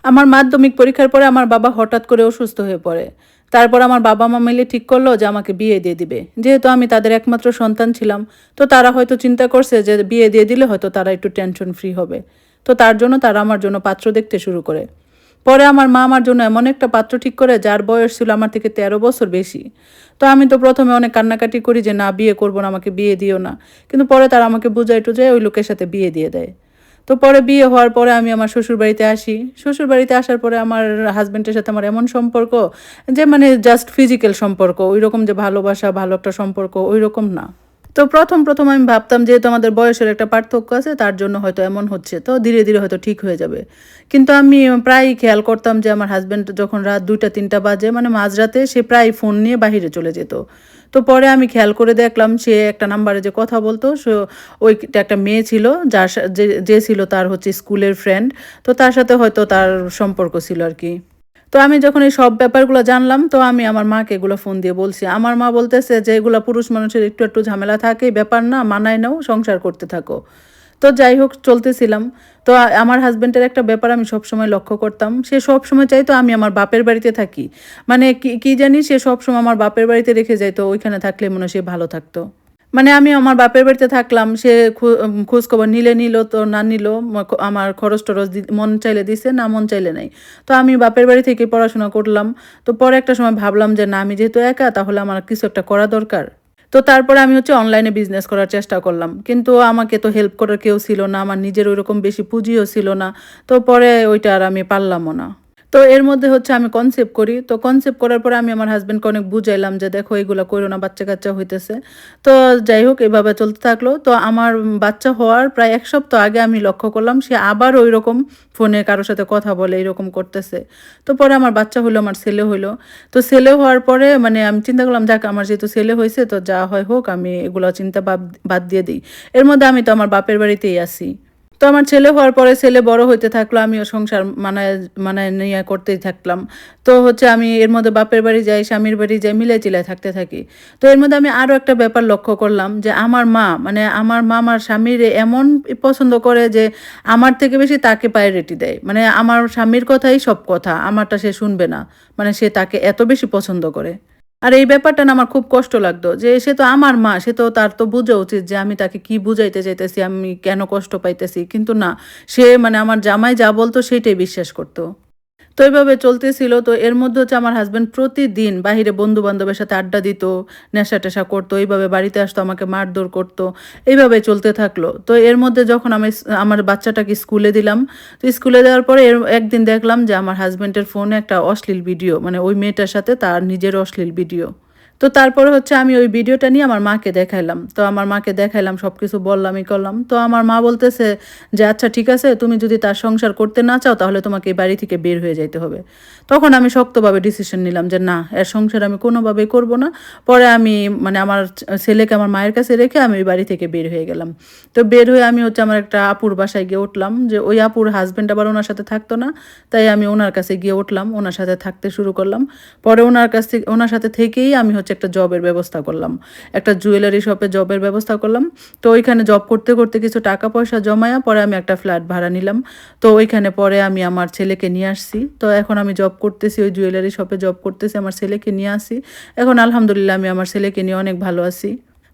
আমার মাধ্যমিক পরীক্ষার পরে আমার বাবা হঠাৎ করে অসুস্থ হয়ে পড়ে। তারপর আমার বাবা-মা মিলে ঠিক করলো যে আমাকে বিয়ে দিয়ে দিবে। যেহেতু আমি তাদের একমাত্র সন্তান ছিলাম, তো তারা হয়তো চিন্তা করছে যে বিয়ে দিয়ে দিলে হয়তো তারা একটু টেনশন ফ্রি হবে। তো তার জন্য তারা আমার জন্য পাত্র দেখতে শুরু করে। পরে আমার মা আমার জন্য এমন একটা পাত্র ঠিক করে যার বয়স ছিল আমার থেকে ১৩ বছর বেশি। তো আমি তো ১ম এ অনেক কান্নাকাটি করি যে না বিয়ে করব না, আমাকে বিয়ে দিও না। কিন্তু পরে তারা আমাকে বুঝায় টুজায় ওই লোকের সাথে বিয়ে দিয়ে দেয়। তো পরে বিয়ে হওয়ার পরে আমি আমার শ্বশুরবাড়িতে আসি। শ্বশুরবাড়িতে আসার পরে আমার হাসব্যান্ডের সাথে আমার এমন সম্পর্ক যে মানে জাস্ট ফিজিক্যাল সম্পর্ক। ঐরকম যে ভালোবাসা, ভালো একটা সম্পর্ক ঐরকম না। তো ১ম আমি ভাবতাম যেহেতু আমাদের বয়সের একটা পার্থক্য আছে তার জন্য হয়তো এমন হচ্ছে। তো ধীরে, ধীরে হয়তো ঠিক হয়ে যাবে। কিন্তু আমি প্রায়ই খেয়াল করতাম যে আমার হাসব্যান্ড যখন রাত ২টা-৩টা বাজে মানে মাঝরাতে সে প্রায় ফোন নিয়ে বাহিরে চলে যেত। তো পরে আমি খেয়াল করে দেখলাম সে একটা নাম্বারে যে কথা বলতো ওইটা একটা মেয়ে ছিল যার যে ছিল তার হচ্ছে স্কুলের ফ্রেন্ড। তো তার সাথে হয়তো তার সম্পর্ক ছিল আরকি। তো আমি যখন এই সব ব্যাপারগুলো জানলাম তো আমি আমার মাকে এগুলো ফোন দিয়ে বলছি। আমার মা বলতেছে যে, "এগুলা পুরুষ মানুষের একটু ঝামেলা থাকে, ব্যাপার না, মানায় নাও, সংসার করতে থাকো।" তো যাই হোক চলতেছিলাম। তো আমার হাসব্যান্ডের একটা ব্যাপার আমি সবসময় লক্ষ্য করতাম। সে সবসময় চাইতো আমি আমার বাপের বাড়িতে থাকি। মানে কি জানি সে সবসময় আমার বাপের বাড়িতে রেখে যাইতো। ওইখানে থাকলে মনে হয় সে ভালো থাকতো। মানে আমি আমার বাপের বাড়িতে থাকলাম। সে খোঁজখবর নিল তো না নিল। আমার খরচ-টরচ মন চাইলে দিছে, না মন চাইলে নাই। তো আমি বাপের বাড়ি থেকেই পড়াশোনা করলাম। তো পরে একটা সময় ভাবলাম যে না আমি যেহেতু একা তাহলে আমার কিছু একটা করা দরকার। তো তারপরে আমি হচ্ছে অনলাইনে বিজনেস করার চেষ্টা করলাম। কিন্তু আমাকে তো হেল্প করার কেউ ছিল না। আমার নিজের ঐরকম বেশি পুঁজিও ছিল না। তো পরে ওইটা আর আমি পারলামও না। তো এর মধ্যে হচ্ছে আমি কনসেপ্ট করি। তো কনসেপ্ট করার পরে আমি আমার হাসব্যান্ডকে অনেক বুঝাইলাম যে, "দেখো এগুলা কইরো না, বাচ্চা-কাচ্চা হইতেছে।" তো যাই হোক এভাবে চলতে থাকলো। তো আমার বাচ্চা হওয়ার প্রায় ১ সপ্তাহ আগে আমি লক্ষ্য করলাম সে আবার ঐরকম ফোনে কারো সাথে কথা বলে এরকম করতেছে। তো পরে আমার বাচ্চা হইলো, আমার ছেলে হইলো। তো ছেলে হওয়ার পরে মানে আমি চিন্তা করলাম যাক আমার যেহেতু ছেলে হইছে তো যা হয় হোক আমি এগুলা চিন্তা বাদ দিয়ে দেই। এর মধ্যে আমি তো আমার বাপের বাড়িতেই আছি। তো আমার ছেলে হওয়ার পরে ছেলে বড় হইতে থাকলো। আমিও সংসার মানায় নিয়া করতেই থাকলাম। তো হচ্ছে আমি এর মধ্যে বাপের বাড়ি যাই, স্বামীর বাড়ি যাই, মিলাই-চিলায় থাকতে থাকি। তো এর মধ্যে আমি আরো একটা ব্যাপার লক্ষ্য করলাম যে আমার মা মানে আমার মা আমার স্বামীরে এমন পছন্দ করে যে আমার থেকে বেশি তাকে প্রায়োরিটি দেয়। মানে আমার স্বামীর কথাই সব কথা। আমারটা সে শুনবে না। মানে সে তাকে এত বেশি পছন্দ করে। আর এই ব্যাপারটা না আমার খুব কষ্ট লাগতো যে সে তো আমার মা, সে তো তার তো বুঝা উচিত যে আমি তাকে কি বুঝাইতে চাইতেছি, আমি কেন কষ্ট পাইতেছি। কিন্তু না, সে মানে আমার জামাই যা বলতো সেইটাই বিশ্বাস করত। তো এভাবে চলতেছিল। তো এর মধ্যে হচ্ছে আমার হাসব্যান্ড প্রতিদিন বাহিরে বন্ধু-বান্ধবের সাথে আড্ডা দিত, নেশা-টেশা করতো। এইভাবে বাড়িতে আসতো, আমাকে মারধর করতো। এইভাবে চলতে থাকলো। তো এর মধ্যে যখন আমি আমার বাচ্চাটাকে স্কুলে দিলাম, তো স্কুলে দেওয়ার পরে একদিন দেখলাম যে আমার হাসব্যান্ডের ফোনে একটা অশ্লীল ভিডিও, মানে ওই মেয়েটার সাথে তার নিজের অশ্লীল ভিডিও। তো তারপরে হচ্ছে আমি ওই ভিডিওটা নিয়ে আমার মাকে দেখাইলাম। তো আমার মাকে দেখাইলাম, সবকিছু বললাম, ই করলাম। তো আমার মা বলতেছে যে, "আচ্ছা ঠিক আছে, তুমি যদি তার সংসার করতে না চাও তাহলে তোমাকে এই বাড়ি থেকে বের হয়ে যাইতে হবে।" তখন আমি শক্তভাবে ডিসিশন নিলাম যে না, এর সংসার আমি কোনোভাবেই করব না। পরে আমি মানে আমার ছেলেকে আমার মায়ের কাছে রেখে আমি ওই বাড়ি থেকে বের হয়ে গেলাম। তো বের হয়ে আমি হচ্ছে আমার একটা আপুর বাসায় গিয়ে উঠলাম যে ওই আপুর হাসব্যান্ড আবার উনার সাথে থাকতো না। তাই আমি উনার কাছে গিয়ে উঠলাম, উনার সাথে থাকতে শুরু করলাম। পরে উনার সাথে থেকেই আমি হচ্ছে একটা জবের ব্যবস্থা করলাম। একটা জুয়েলারি শপে জবের ব্যবস্থা করলাম। তো ওইখানে জব করতে, করতে কিছু টাকা পয়সা জমায়া পরে আমি একটা ফ্ল্যাট ভাড়া নিলাম। তো ওইখানে পরে আমি আমার ছেলেকে নিয়ে আসছি। তো এখন আমি জব করতেছি, ওই জুয়েলারি শপে জব করতেছি, আমার ছেলেকে নিয়ে আসি। এখন আলহামদুলিল্লাহ আমি আমার ছেলেকে নিয়ে অনেক ভালো আছি।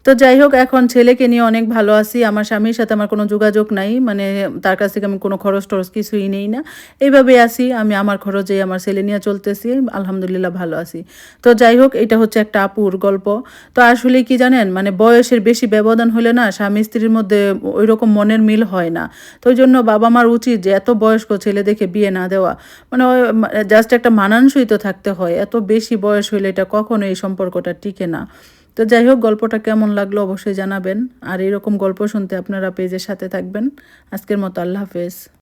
তো যাই হোক এখন ছেলেকে নিয়ে অনেক ভালো আছি। আমার স্বামীর সাথে আমার কোনো যোগাযোগ নাই। মানে তার কাছ থেকে আমি কোনো খরচ-টরচ কিছুই নেই না। এইভাবেই আছি। আমি আমার খরচেই আমার ছেলে নিয়ে চলতেছি। আলহামদুলিল্লাহ ভালো আছি। তো যাই হোক এটা হচ্ছে একটা আপুর গল্প। তো আসলে কি জানেন মানে বয়সের বেশি ব্যবধান হলে না স্বামী-স্ত্রীর মধ্যে ঐরকম মনের মিল হয় না। তো ওইজন্য বাবা-মার উচিত যে এত বয়স্ক ছেলে দেখে বিয়ে না দেওয়া। মানে ওই জাস্ট একটা মানানসই তো থাকতে হয়। এত বেশি বয়স হইলে এটা কখনো এই সম্পর্কটা টিকে না। তো যাই হোক গল্পটা কেমন লাগলো অবশ্যই জানাবেন। আর এরকম গল্প শুনতে আপনারা পেজের সাথে থাকবেন। আজকের মতো আল্লাহ হাফেজ।